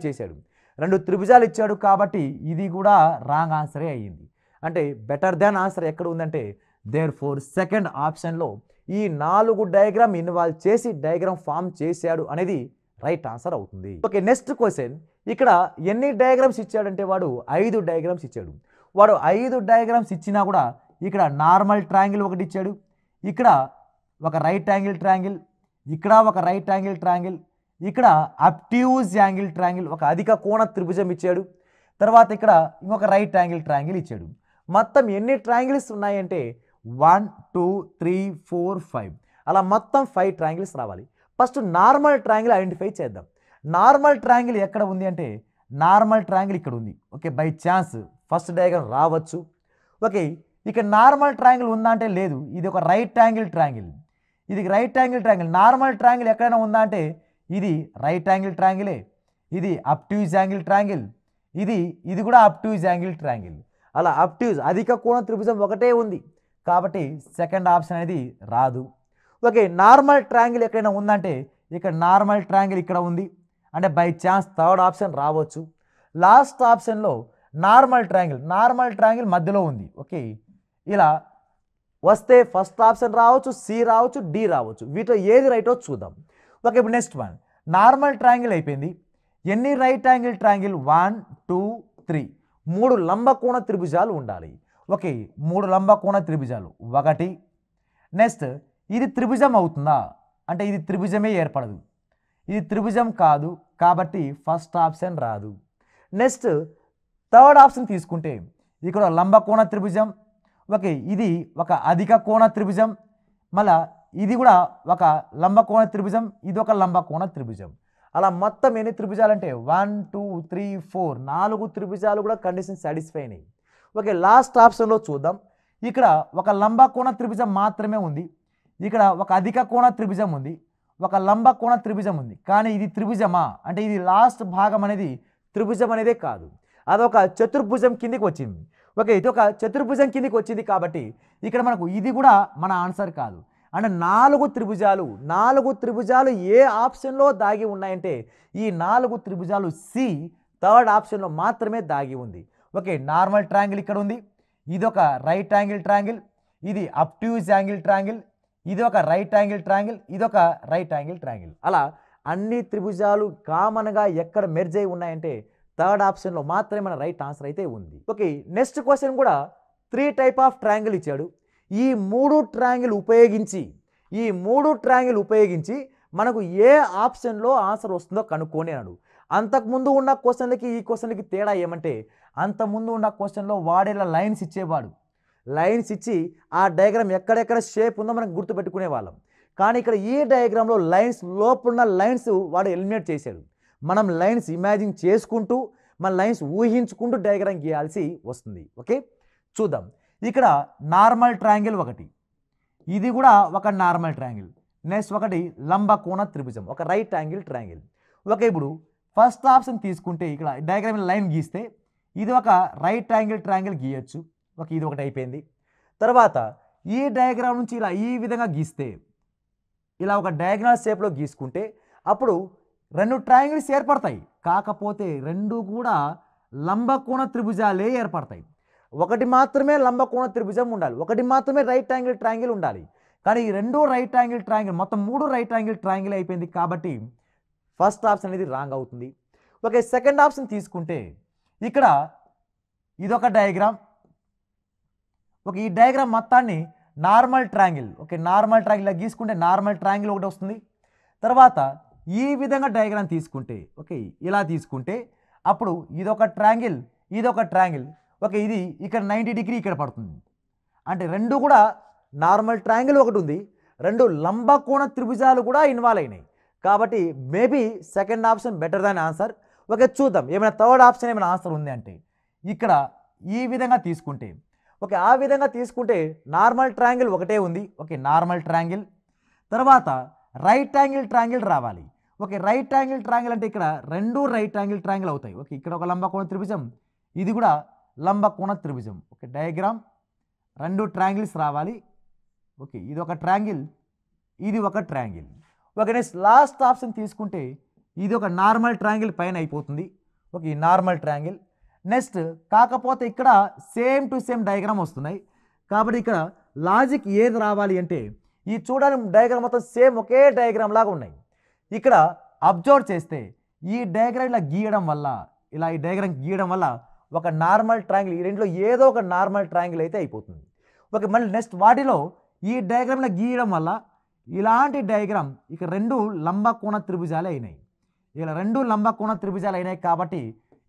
ఇచ్చాడు. కాబట్టి ఇది కూడా రాంగ్ ఆన్సరే అయ్యింది. అంటే బెటర్ దాన్ ఆన్సర్ ఎక్కడ ఉందంటే దేర్ ఫోర్ సెకండ్ ఆప్షన్లో ఈ 4 డయాగ్రామ్ ఇన్వాల్వ్ చేసి డయాగ్రామ్ ఫామ్ చేశాడు అనేది రైట్ ఆన్సర్ అవుతుంది. Okay, next question. ఇక్కడ ఎన్ని డయాగ్రామ్స్ ఇచ్చాడంటే వాడు 5 డయాగ్రామ్స్ ఇచ్చాడు. వాడు 5 డయాగ్రామ్స్ ఇచ్చినా కూడా ఇక్కడ నార్మల్ ట్రయాంగిల్ ఒకటి ఇచ్చాడు, ఇక్కడ ఒక రైట్ యాంగిల్ ట్రయాంగిల్, ఇక్కడ ఒక రైట్ యాంగిల్ ట్రయాంగిల్, ఇక్కడ అబ్ట్యూజ్ యాంగిల్ ట్రయాంగిల్ ఒక అధిక కోణ త్రిభుజం ఇచ్చాడు. తర్వాత ఇక్కడ ఇంకొక రైట్ యాంగిల్ ట్రయాంగిల్ ఇచ్చాడు. మొత్తం ఎన్ని ట్రయాంగిల్స్ ఉన్నాయంటే 1 2 3 4 5 అలా మొత్తం 5 ట్రయాంగిల్స్ రావాలి. ఫస్ట్ నార్మల్ ట్రయాంగిల్ ఐడెంటిఫై చేద్దాం. నార్మల్ ట్రయాంగిల్ ఎక్కడ ఉంది అంటే నార్మల్ ట్రయాంగిల్ ఇక్కడ ఉంది. Okay, by chance first diagram రావచ్చు. ఓకే, ఇక్కడ నార్మల్ ట్రయాంగిల్ ఉందా అంటే లేదు, ఇది ఒక రైట్ యాంగిల్ ట్రయాంగిల్, ఇది right angle triangle. Normal triangle ఎక్కడైనా ఉందా అంటే ఇది రైట్ యాంగిల్ ట్రయాంగిలే, ఇది అబ్ట్యూజ్ యాంగిల్ ట్రయాంగిల్, ఇది కూడా అబ్ట్యూజ్ యాంగిల్ ట్రయాంగిల్. అలా అబ్ట్యూజ్ అధిక కోణ త్రిభుజం ఒకటే ఉంది. కాబట్టి సెకండ్ ఆప్షన్ అనేది రాదు. ఓకే, నార్మల్ ట్రయాంగిల్ ఎక్కడైనా ఉందంటే ఇక్కడ నార్మల్ ట్రయాంగిల్ ఇక్కడ ఉంది, అంటే బై ఛాన్స్ థర్డ్ ఆప్షన్ రావచ్చు. లాస్ట్ ఆప్షన్లో నార్మల్ ట్రయాంగిల్ మధ్యలో ఉంది. ఓకే, ఇలా వస్తే ఫస్ట్ ఆప్షన్ రావచ్చు, సి రావచ్చు, డి రావచ్చు. వీటిలో ఏది రైటో చూద్దాం. ఓకే, ఇప్పుడు నెక్స్ట్ వన్. నార్మల్ ట్రయాంగిల్ అయిపోయింది. ఎన్ని రైట్ యాంగిల్ ట్రయాంగిల్ 1 2 3 3 లంబకోణ త్రిభుజాలు ఉండాలి. ఓకే, 3 లంబకోణ త్రిభుజాలు ఒకటి. నెక్స్ట్ ఇది త్రిభుజం అవుతుందా అంటే ఇది త్రిభుజమే ఏర్పడదు, ఇది త్రిభుజం కాదు కాబట్టి ఫస్ట్ ఆప్షన్ రాదు. నెక్స్ట్ థర్డ్ ఆప్షన్ తీసుకుంటే ఇక్కడ లంబకోణ త్రిభుజం. ఓకే, ఇది ఒక అధిక కోణ త్రిభుజం, మళ్ళా ఇది కూడా ఒక లంబకోణ త్రిభుజం, ఇది ఒక లంబకోణ త్రిభుజం. అలా మొత్తం ఎన్ని త్రిభుజాలు అంటే 1 2 3 4 4 త్రిభుజాలు కూడా కండిషన్ సాటిస్ఫై అయినాయి. ఓకే, లాస్ట్ ఆప్షన్లో చూద్దాం. ఇక్కడ ఒక లంబకోణ త్రిభుజం మాత్రమే ఉంది, ఇక్కడ ఒక అధిక కోణ త్రిభుజం ఉంది, ఒక లంబకోణ త్రిభుజం ఉంది. కానీ ఇది త్రిభుజమా అంటే ఇది లాస్ట్ భాగం అనేది త్రిభుజం అనేదే కాదు, అదొక చతుర్భుజం కిందికి వచ్చింది. ఓకే, ఇది ఒక చతుర్భుజం కిందికి వచ్చింది కాబట్టి ఇక్కడ మనకు ఇది కూడా మన ఆన్సర్ కాదు. అంటే 4 త్రిభుజాలు ఏ ఆప్షన్లో దాగి ఉన్నాయంటే ఈ 4 త్రిభుజాలు సి థర్డ్ ఆప్షన్లో మాత్రమే దాగి ఉంది. ఓకే, నార్మల్ ట్రయాంగిల్ ఇక్కడ ఉంది, ఇది ఒక రైట్ యాంగిల్ ట్రయాంగిల్, ఇది అబ్ట్యూజ్ యాంగిల్ ట్రయాంగిల్, ఇది ఒక రైట్ యాంగిల్ ట్రయాంగిల్, ఇది ఒక రైట్ యాంగిల్ ట్రయాంగిల్. అలా అన్ని త్రిభుజాలు కామన్గా ఎక్కడ మెర్జ్ అయి ఉన్నాయంటే థర్డ్ ఆప్షన్లో మాత్రమే మన రైట్ ఆన్సర్ అయితే ఉంది. ఓకే, నెక్స్ట్ క్వశ్చన్ కూడా 3 టైప్ ఆఫ్ ట్రయాంగిల్ ఇచ్చాడు. ఈ 3 ట్రయాంగిల్ ఉపయోగించి మనకు ఏ ఆప్షన్లో ఆన్సర్ వస్తుందో కనుక్కొని అన్నాడు. అంతకుముందు ఉన్న క్వశ్చన్లకి ఈ క్వశ్చన్లకి తేడా ఏమంటే అంతకుముందు ఉన్న క్వశ్చన్లో వాడేలా లైన్స్ ఇచ్చేవాడు, లైన్స్ ఇచ్చి ఆ డయాగ్రామ్ ఎక్కడెక్కడ షేప్ ఉందో మనం గుర్తుపెట్టుకునే వాళ్ళం. కానీ ఇక్కడ ఈ డయాగ్రామ్లో లైన్స్ లోపల లైన్స్ వాడు ఎలిమినేట్ చేశాడు. మనం లైన్స్ ఇమాజిన్ చేసుకుంటూ మన లైన్స్ ఊహించుకుంటూ డయాగ్రామ్ గీయాల్సి వస్తుంది. ఓకే, చూద్దాం. ఇక్కడ నార్మల్ ట్రయాంగిల్ ఒకటి, ఇది కూడా ఒక నార్మల్ ట్రయాంగిల్. నెక్స్ట్ ఒకటి లంబకోణ త్రిభుజం, ఒక రైట్ యాంగిల్ ట్రయాంగిల్. ఓకే, ఇప్పుడు ఫస్ట్ ఆప్షన్ తీసుకుంటే ఇక్కడ డయాగ్రామ్ లైన్ గీస్తే ఇది ఒక రైట్ యాంగిల్ ట్రయాంగిల్ గీయచ్చు. ఓకే, ఇది ఒకటి అయిపోయింది. తర్వాత ఈ డయాగ్రామ్ నుంచి ఇలా ఈ విధంగా గీస్తే ఇలా ఒక డయాగ్నల్ షేప్లో గీసుకుంటే అప్పుడు 2 ట్రయాంగిల్స్ ఏర్పడతాయి. కాకపోతే 2 కూడా లంబకోణ త్రిభుజాలే ఏర్పడతాయి. ఒకటి మాత్రమే లంబకోణ త్రిభుజం ఉండాలి, ఒకటి మాత్రమే రైట్ యాంగిల్ ట్రయాంగిల్ ఉండాలి. కానీ ఈ 2 రైట్ యాంగిల్ ట్రయాంగిల్ మొత్తం 3 రైట్ యాంగిల్ ట్రయాంగిల్ అయిపోయింది కాబట్టి ఫస్ట్ ఆప్షన్ అనేది రాంగ్ అవుతుంది. ఓకే, సెకండ్ ఆప్షన్ తీసుకుంటే ఇక్కడ ఇదొక డయాగ్రామ్. ఓకే, ఈ డయాగ్రామ్ మొత్తాన్ని normal triangle, okay normal triangle గీసుకుంటే నార్మల్ ట్రయాంగిల్ ఒకటి వస్తుంది. తర్వాత ఈ విధంగా డయాగ్రామ్ తీసుకుంటే ఓకే ఇలా తీసుకుంటే అప్పుడు ఇదొక ట్రయాంగిల్, ఇదొక ట్రయాంగిల్. ఓకే, ఇది ఇక్కడ 90 డిగ్రీ ఇక్కడ పడుతుంది. అంటే 2 కూడా నార్మల్ ట్రయాంగిల్ ఒకటి ఉంది, 2 లంబకోణ త్రిభుజాలు కూడా ఇన్వాల్వ్ అయినాయి. కాబట్టి maybe second option better than answer. Okay, చూద్దాం ఏమైనా థర్డ్ ఆప్షన్ ఏమైనా ఆన్సర్ ఉంది అంటే ఇక్కడ ఈ విధంగా తీసుకుంటే ఓకే ఆ విధంగా తీసుకుంటే నార్మల్ ట్రయాంగిల్ ఒకటే ఉంది. Okay, normal triangle. తర్వాత రైట్ యాంగిల్ ట్రయాంగిల్ రావాలి. ఓకే, రైట్ యాంగిల్ ట్రయాంగిల్ అంటే ఇక్కడ 2 రైట్ యాంగిల్ ట్రయాంగిల్ అవుతాయి. ఓకే, ఇక్కడ ఒక లంబకోణ త్రిభుజం, ఇది కూడా లంబకోణ త్రిభుజం. ఓకే, డయాగ్రామ్ 2 ట్రయాంగిల్స్ రావాలి. ఓకే, ఇది ఒక ట్రయాంగిల్, ఇది ఒక triangle. Okay, next last option తీసుకుంటే ఇది ఒక నార్మల్ ట్రయాంగిల్ పైన అయిపోతుంది. Okay, normal triangle. నెక్స్ట్ కాకపోతే ఇక్కడ సేమ్ టు సేమ్ డయాగ్రామ్ వస్తున్నాయి కాబట్టి ఇక్కడ లాజిక్ ఏది రావాలి అంటే ఈ చూడాలి డయాగ్రామ్ మొత్తం సేమ్ ఒకే డయాగ్రామ్ లాగా ఉన్నాయి. ఇక్కడ అబ్జర్వ్ చేస్తే ఈ డయాగ్రామ్ ఇలా గీయడం వల్ల ఇలా ఈ డయాగ్రామ్ గీయడం వల్ల ఒక నార్మల్ ట్రయాంగిల్ ఈ రెండులో ఏదో ఒక నార్మల్ ట్రయాంగిల్ అయితే అయిపోతుంది. ఓకే, మళ్ళీ నెక్స్ట్ వాటిలో ఈ డయాగ్రామ్లో గీయడం వల్ల ఇలాంటి డయాగ్రామ్ ఇక 2 లంబకోణ త్రిభుజాలే అయినాయి. ఇలా 2 లంబకోణ త్రిభుజాలు అయినాయి కాబట్టి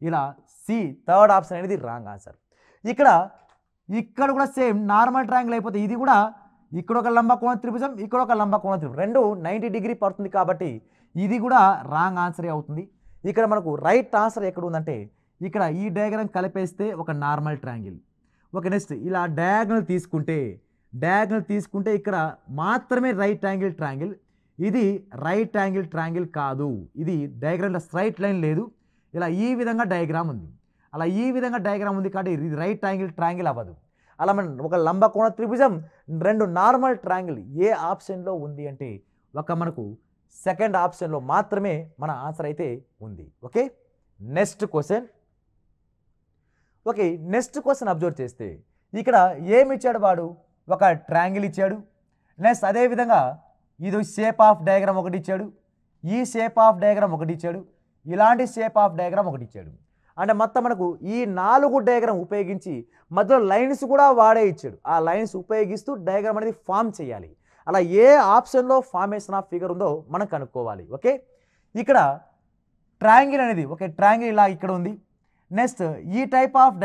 ఇలా సి థర్డ్ ఆప్షన్ అనేది రాంగ్ ఆన్సర్. ఇక్కడ కూడా సేమ్ నార్మల్ ట్రయాంగిల్ అయిపోతే ఇది కూడా ఇక్కడ ఒక లంబకోణ త్రిభుజం, ఇక్కడ ఒక లంబకోణ త్రిభుజం 2 90 డిగ్రీ పడుతుంది కాబట్టి ఇది కూడా రాంగ్ ఆన్సరే అవుతుంది. ఇక్కడ మనకు రైట్ ఆన్సర్ ఎక్కడ ఉందంటే ఇక్కడ ఈ డయాగ్రామ్ కలిపేస్తే ఒక నార్మల్ ట్రయాంగిల్. ఓకే, నెక్స్ట్ ఇలా డయాగ్నల్ తీసుకుంటే ఇక్కడ మాత్రమే రైట్ యాంగిల్ ట్రయాంగిల్, ఇది రైట్ యాంగిల్ ట్రయాంగిల్ కాదు, ఇది డయాగ్రామ్లో స్ట్రైట్ లైన్ లేదు, ఇలా ఈ విధంగా డయాగ్రామ్ ఉంది. అలా ఈ విధంగా డయాగ్రామ్ ఉంది కాబట్టి ఇది రైట్ యాంగిల్ ట్రయాంగిల్ అవ్వదు. అలా మనం ఒక లంబకోణ త్రిభుజం 2 నార్మల్ ట్రయాంగిల్ ఏ ఆప్షన్లో ఉంది అంటే ఒక మనకు సెకండ్ ఆప్షన్లో మాత్రమే మన ఆన్సర్ అయితే ఉంది. Okay, next question. Okay, next question observe చేస్తే ఇక్కడ ఏమి ఇచ్చాడు వాడు, ఒక ట్రయాంగిల్ ఇచ్చాడు. నెక్స్ట్ అదేవిధంగా ఇది షేప్ ఆఫ్ డయాగ్రామ్ ఒకటి ఇచ్చాడు, ఈ షేప్ ఆఫ్ డయాగ్రామ్ ఒకటి ఇచ్చాడు, ఇలాంటి షేప్ ఆఫ్ డయాగ్రామ్ ఒకటి ఇచ్చాడు. అంటే మొత్తం మనకు ఈ 4 డయాగ్రామ్ ఉపయోగించి మధ్యలో లైన్స్ కూడా వాడే ఇచ్చాడు. ఆ లైన్స్ ఉపయోగిస్తూ డయాగ్రామ్ అనేది ఫామ్ చేయాలి. అలా ఏ ఆప్షన్లో ఫార్మేషన్ ఆఫ్ ఫిగర్ ఉందో మనం కనుక్కోవాలి. ఓకే, ఇక్కడ ట్రయాంగిల్ అనేది ట్రయాంగిల్ ఇలా ఇక్కడ ఉంది. నెక్స్ట్ ఈ టైప్ ఆఫ్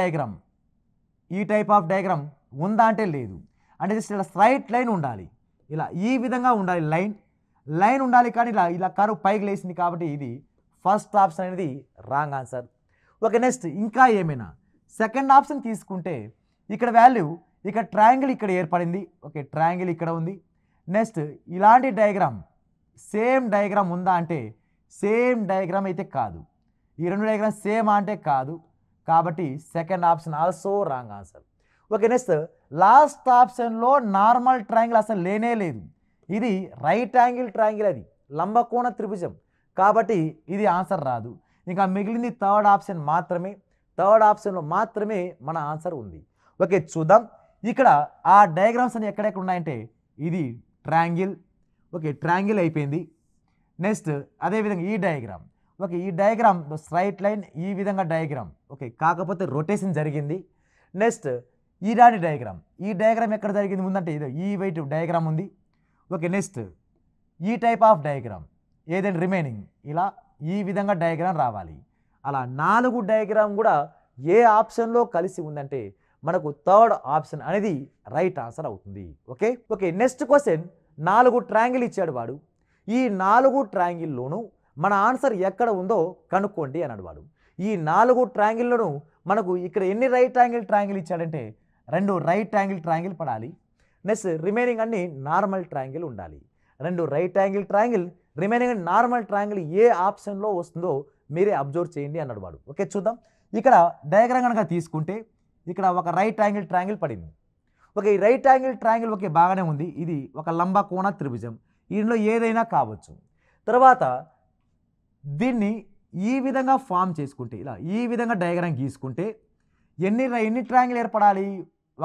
డయాగ్రామ్ ఉందా అంటే లేదు. అంటే జస్ట్ ఇలా స్ట్రైట్ లైన్ ఉండాలి, ఇలా ఈ విధంగా ఉండాలి, లైన్ ఉండాలి. కానీ ఇలా కర్వ్ పైకి లేసింది కాబట్టి ఇది ఫస్ట్ ఆప్షన్ అనేది రాంగ్ ఆన్సర్. ఓకే, నెక్స్ట్ ఇంకా ఏమైనా సెకండ్ ఆప్షన్ తీసుకుంటే ఇక్కడ వాల్యూ ఇక్కడ ట్రయాంగిల్ ఇక్కడ ఏర్పడింది. ఓకే, ట్రయాంగిల్ ఇక్కడ ఉంది. నెక్స్ట్ ఇలాంటి డయాగ్రామ్ సేమ్ డయాగ్రామ్ ఉందా అంటే సేమ్ డయాగ్రామ్ అయితే కాదు. ఈ 2 డయాగ్రామ్ సేమ్ అంటే కాదు, కాబట్టి second option also wrong answer. Okay, next last ఆప్షన్లో నార్మల్ ట్రయాంగిల్ అసలు లేనే లేదు. ఇది రైట్ యాంగిల్ ట్రయాంగిల్, అది లంబకోణ త్రిభుజం, కాబట్టి ఇది ఆన్సర్ రాదు. ఇంకా మిగిలింది థర్డ్ ఆప్షన్ మాత్రమే. థర్డ్ ఆప్షన్లో మాత్రమే మన ఆన్సర్ ఉంది. ఓకే, చూద్దాం. ఇక్కడ ఆ డయాగ్రామ్స్ అని ఎక్కడెక్కడ ఉన్నాయంటే ఇది ట్రయాంగిల్. ఓకే, ట్రయాంగిల్ అయిపోయింది. నెక్స్ట్ అదేవిధంగా ఈ డయాగ్రామ్. ఓకే, ఈ డయాగ్రామ్ స్ట్రైట్ లైన్ ఈ విధంగా డయాగ్రామ్. ఓకే, కాకపోతే రొటేషన్ జరిగింది. నెక్స్ట్ ఇలాంటి డయాగ్రామ్. ఈ డయాగ్రామ్ ఎక్కడ జరిగింది ముందంటే ఇది ఈ వైట్ డయాగ్రామ్ ఉంది. ఓకే, నెక్స్ట్ ఈ టైప్ ఆఫ్ డయాగ్రామ్ ఏదైనా రిమైనింగ్ ఇలా ఈ విధంగా డయాగ్రామ్ రావాలి. అలా 4 డయాగ్రామ్ కూడా ఏ ఆప్షన్లో కలిసి ఉందంటే మనకు థర్డ్ ఆప్షన్ అనేది రైట్ ఆన్సర్ అవుతుంది. ఓకే, నెక్స్ట్ క్వశ్చన్ 4 ట్రయాంగిల్ ఇచ్చాడు వాడు. ఈ 4 ట్రయాంగిల్లోనూ మన ఆన్సర్ ఎక్కడ ఉందో కనుక్కోండి అన్నాడు వాడు. ఈ 4 ట్రయాంగిల్లోనూ మనకు ఇక్కడ ఎన్ని రైట్ యాంగిల్ ట్రయాంగిల్ ఇచ్చాడంటే 2 రైట్ యాంగిల్ ట్రయాంగిల్ పడాలి. నెక్స్ట్ రిమైనింగ్ అన్ని నార్మల్ ట్రయాంగిల్ ఉండాలి. 2 right angle triangle, remaining normal triangle ఏ ఆప్షన్లో వస్తుందో మీరే అబ్జర్వ్ చేయండి అన్నాడు వాడు. ఓకే, చూద్దాం. ఇక్కడ డయాగ్రామ్ కనుక తీసుకుంటే ఇక్కడ ఒక రైట్ యాంగిల్ ట్రయాంగిల్ పడింది. ఓకే, ఈ రైట్ యాంగిల్ ట్రయాంగిల్ ఓకే బాగానే ఉంది. ఇది ఒక లంబకోణ త్రిభుజం, దీనిలో ఏదైనా కావచ్చు. తర్వాత దీన్ని ఈ విధంగా ఫామ్ చేసుకుంటే ఇలా ఈ విధంగా డయాగ్రామ్ గీసుకుంటే ఎన్ని ట్రయాంగిల్ ఏర్పడాలి?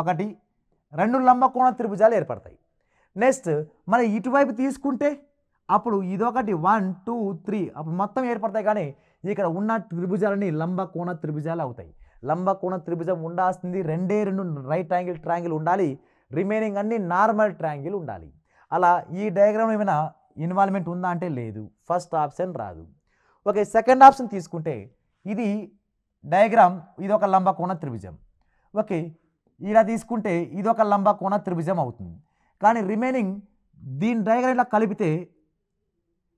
1, 2 లంబకోణ త్రిభుజాలు ఏర్పడతాయి. నెక్స్ట్ మరి ఇటువైపు తీసుకుంటే అప్పుడు ఇదొకటి 1, 2, 3 అప్పుడు మొత్తం ఏర్పడతాయి. కానీ ఇక్కడ ఉన్న త్రిభుజాలని లంబకోణ త్రిభుజాలు అవుతాయి. లంబకోణ త్రిభుజం ఉండాల్సింది 2 రైట్ యాంగిల్ ట్రయాంగిల్ ఉండాలి, రిమైనింగ్ అన్ని నార్మల్ ట్రయాంగిల్ ఉండాలి. అలా ఈ డయాగ్రామ్ ఏమైనా ఇన్వాల్వ్మెంట్ ఉందా అంటే లేదు, ఫస్ట్ ఆప్షన్ రాదు. ఓకే, సెకండ్ ఆప్షన్ తీసుకుంటే ఇది డయాగ్రామ్, ఇది ఒక లంబకోణ త్రిభుజం. ఓకే, ఇలా తీసుకుంటే ఇది ఒక లంబకోణ త్రిభుజం అవుతుంది. కానీ రిమైనింగ్ దీని డయాగ్రామ్ ఇలా కలిపితే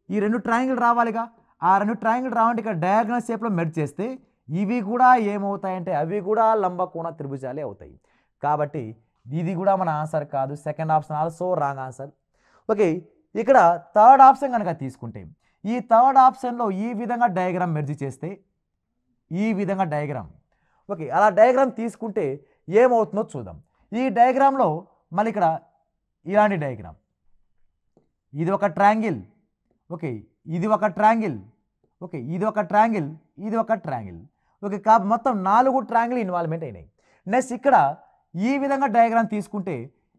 ఈ 2 ట్రయాంగిల్ రావాలిగా. ఆ 2 ట్రయాంగిల్ రావాలంటే ఇక్కడ డయాగ్నల్ షేప్లో మెర్జ్ చేస్తే ఇవి కూడా ఏమవుతాయంటే అవి కూడా లంబకోణ త్రిభుజాలే అవుతాయి. కాబట్టి ఇది కూడా మన ఆన్సర్ కాదు, second option also wrong answer. Okay, ఇక్కడ థర్డ్ ఆప్షన్ కనుక తీసుకుంటే ఈ థర్డ్ ఆప్షన్లో ఈ విధంగా డయాగ్రామ్ మెర్జ్ చేస్తే ఈ విధంగా డయాగ్రామ్. ఓకే, అలా డయాగ్రామ్ తీసుకుంటే ఏమవుతుందో చూద్దాం. ఈ డయాగ్రామ్లో మళ్ళీ ఇక్కడ ఇలాంటి డయాగ్రామ్, ఇది ఒక ట్రయాంగిల్. ఓకే, ఇది ఒక ట్రయాంగిల్. ఓకే, ఇది ఒక ట్రయాంగిల్, ఇది ఒక ట్రయాంగిల్. ఓకే, మొత్తం 4 ట్రయాంగిల్ ఇన్వాల్వ్మెంట్ అయినాయి. నెక్స్ట్ ఇక్కడ ఈ విధంగా డయాగ్రామ్ తీసుకుంటే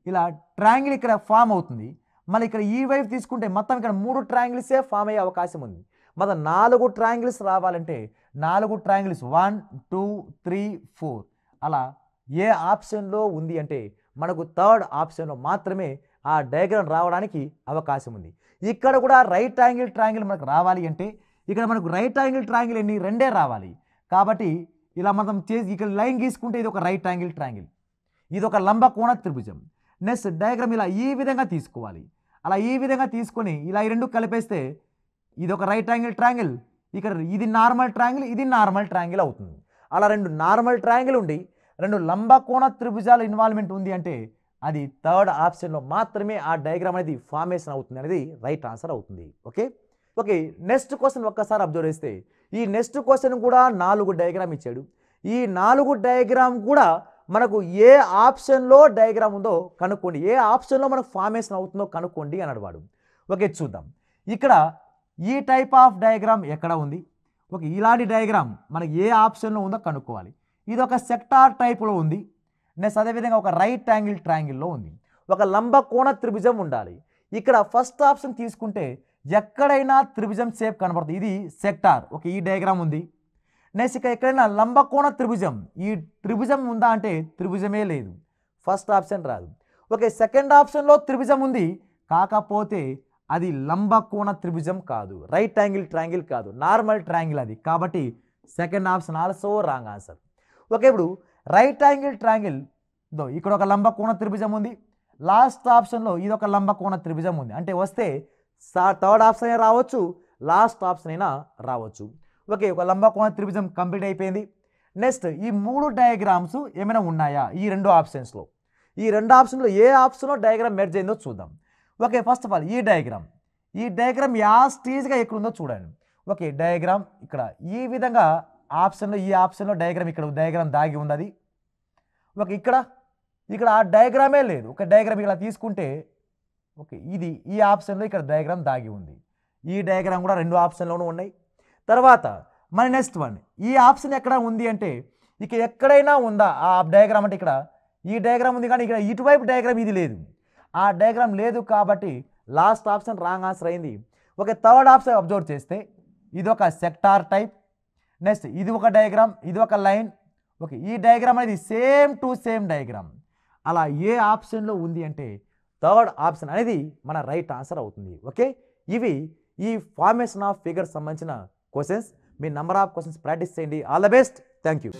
ఇలా ట్రయాంగిల్ ఇక్కడ ఫామ్ అవుతుంది. మళ్ళీ ఇక్కడ ఈ వైపు తీసుకుంటే మొత్తం ఇక్కడ 3 ట్రయాంగిల్సే ఫామ్ అయ్యే అవకాశం ఉంది. మొత్తం 4 ట్రయాంగిల్స్ రావాలంటే 4 ట్రయాంగిల్స్ 1, 2, 3, 4 అలా ఏ ఆప్షన్లో ఉంది అంటే మనకు థర్డ్ ఆప్షన్లో మాత్రమే ఆ డయాగ్రామ్ రావడానికి అవకాశం ఉంది. ఇక్కడ కూడా రైట్ యాంగిల్ ట్రయాంగిల్ మనకు రావాలి అంటే ఇక్కడ మనకు రైట్ యాంగిల్ ట్రయాంగిల్ ఎన్ని 2 రావాలి. కాబట్టి ఇలా మనం చేసి ఇక్కడ లైన్ గీసుకుంటే ఇది ఒక రైట్ యాంగిల్ ట్రయాంగిల్, ఇది ఒక లంబకోణ త్రిభుజం. నెక్స్ట్ డయాగ్రామ్ ఇలా ఈ విధంగా తీసుకోవాలి. అలా ఈ విధంగా తీసుకొని ఇలా ఈ 2 కలిపేస్తే ఇది ఒక రైట్ యాంగిల్ ట్రయాంగిల్, ఇక్కడ ఇది నార్మల్ ట్రయాంగిల్, ఇది నార్మల్ ట్రయాంగిల్ అవుతుంది. అలా 2 నార్మల్ ట్రయాంగిల్ ఉండి 2 లంబకోణ త్రిభుజాల ఇన్వాల్వ్మెంట్ ఉంది అంటే అది థర్డ్ ఆప్షన్లో మాత్రమే ఆ డయాగ్రామ్ అనేది ఫార్మేషన్ అవుతుంది అనేది రైట్ ఆన్సర్ అవుతుంది. ఓకే, నెక్స్ట్ క్వశ్చన్ ఒక్కసారి అబ్జర్వ్ చేస్తే ఈ నెక్స్ట్ క్వశ్చన్ కూడా 4 డయాగ్రామ్ ఇచ్చాడు. ఈ 4 డయాగ్రామ్ కూడా మనకు ఏ ఆప్షన్లో డయాగ్రామ్ ఉందో కనుక్కోండి, ఏ ఆప్షన్లో మనకు ఫార్మేషన్ అవుతుందో కనుక్కోండి అన్నాడు వాడు. ఓకే, చూద్దాం. ఇక్కడ ఈ టైప్ ఆఫ్ డయాగ్రామ్ ఎక్కడ ఉంది? ఓకే, ఇలాంటి డయాగ్రామ్ మనకి ఏ ఆప్షన్లో ఉందో కనుక్కోవాలి. ఇది ఒక సెక్టార్ టైప్లో ఉంది. నెక్స్ట్ అదేవిధంగా ఒక రైట్ యాంగిల్ ట్రయాంగిల్లో ఉంది. ఒక లంబకోణ త్రిభుజం ఉండాలి. ఇక్కడ ఫస్ట్ ఆప్షన్ తీసుకుంటే ఎక్కడైనా త్రిభుజం షేప్ కనబడుతుంది. ఇది సెక్టార్. ఓకే, ఈ డయాగ్రామ్ ఉంది. నెక్స్ట్ ఇక ఎక్కడైనా లంబకోణ త్రిభుజం, ఈ త్రిభుజం ఉందా అంటే త్రిభుజమే లేదు, ఫస్ట్ ఆప్షన్ రాదు. ఓకే, సెకండ్ ఆప్షన్లో త్రిభుజం ఉంది, కాకపోతే అది లంబకోణ త్రిభుజం కాదు, రైట్ యాంగిల్ ట్రయాంగిల్ కాదు, నార్మల్ ట్రయాంగిల్ అది, కాబట్టి second option also wrong answer. Okay, ఇప్పుడు రైట్ యాంగిల్ ట్రయాంగిల్ దో ఇక్కడ ఒక లంబకోణ త్రిభుజం ఉంది, లాస్ట్ ఆప్షన్లో ఇది ఒక లంబకోణ త్రిభుజం ఉంది, అంటే వస్తే థర్డ్ ఆప్షన్ అయినా రావచ్చు, లాస్ట్ ఆప్షన్ అయినా రావచ్చు. ఓకే, ఒక లంబకోణ త్రిభుజం కంప్లీట్ అయిపోయింది. నెక్స్ట్ ఈ 3 డయాగ్రామ్స్ ఏమైనా ఉన్నాయా ఈ 2 ఆప్షన్స్లో? ఈ 2 ఆప్షన్లో ఏ ఆప్షన్లో డయాగ్రామ్ మెర్జ్ అయిందో చూద్దాం. ఓకే, ఫస్ట్ ఆఫ్ ఆల్ ఈ డయాగ్రామ్ యాస్టీజ్గా ఎక్కడ ఉందో చూడండి. ఓకే, డయాగ్రామ్ ఇక్కడ ఈ విధంగా ఈ ఆప్షన్లో డయాగ్రామ్ ఇక్కడ డయాగ్రామ్ దాగి ఉంది అది. ఓకే, ఇక్కడ ఆ డయాగ్రామే లేదు. ఒక డయాగ్రామ్ ఇక్కడ తీసుకుంటే ఓకే, ఈ ఆప్షన్లో ఇక్కడ డయాగ్రామ్ దాగి ఉంది. ఈ డయాగ్రామ్ కూడా 2 ఆప్షన్లోనూ ఉన్నాయి. తర్వాత మన నెక్స్ట్ వన్, ఈ ఆప్షన్ ఎక్కడ ఉంది అంటే ఇక ఎక్కడైనా ఉందా ఆ డయాగ్రామ్ అంటే ఇక్కడ ఈ డయాగ్రామ్ ఉంది, కానీ ఇక్కడ ఇటువైపు డయాగ్రామ్ ఇది లేదు, ఆ డయాగ్రామ్ లేదు, కాబట్టి లాస్ట్ ఆప్షన్ రాంగ్ ఆన్సర్ అయింది. ఓకే, థర్డ్ ఆప్షన్ అబ్జర్వ్ చేస్తే ఇది ఒక సెక్టార్ టైప్, నెక్స్ట్ ఇది ఒక డయాగ్రామ్, ఇది ఒక లైన్. ఓకే, ఈ డయాగ్రామ్ అనేది సేమ్ టు సేమ్ డయాగ్రామ్, అలా ఏ ఆప్షన్లో ఉంది అంటే థర్డ్ ఆప్షన్ అనేది మన రైట్ ఆన్సర్ అవుతుంది. ఓకే, ఇవి ఈ ఫార్మేషన్ ఆఫ్ ఫిగర్స్ సంబంధించిన క్వశ్చన్స్. మీ నెంబర్ ఆఫ్ క్వశ్చన్స్ ప్రాక్టీస్ చేయండి. All the best. Thank you.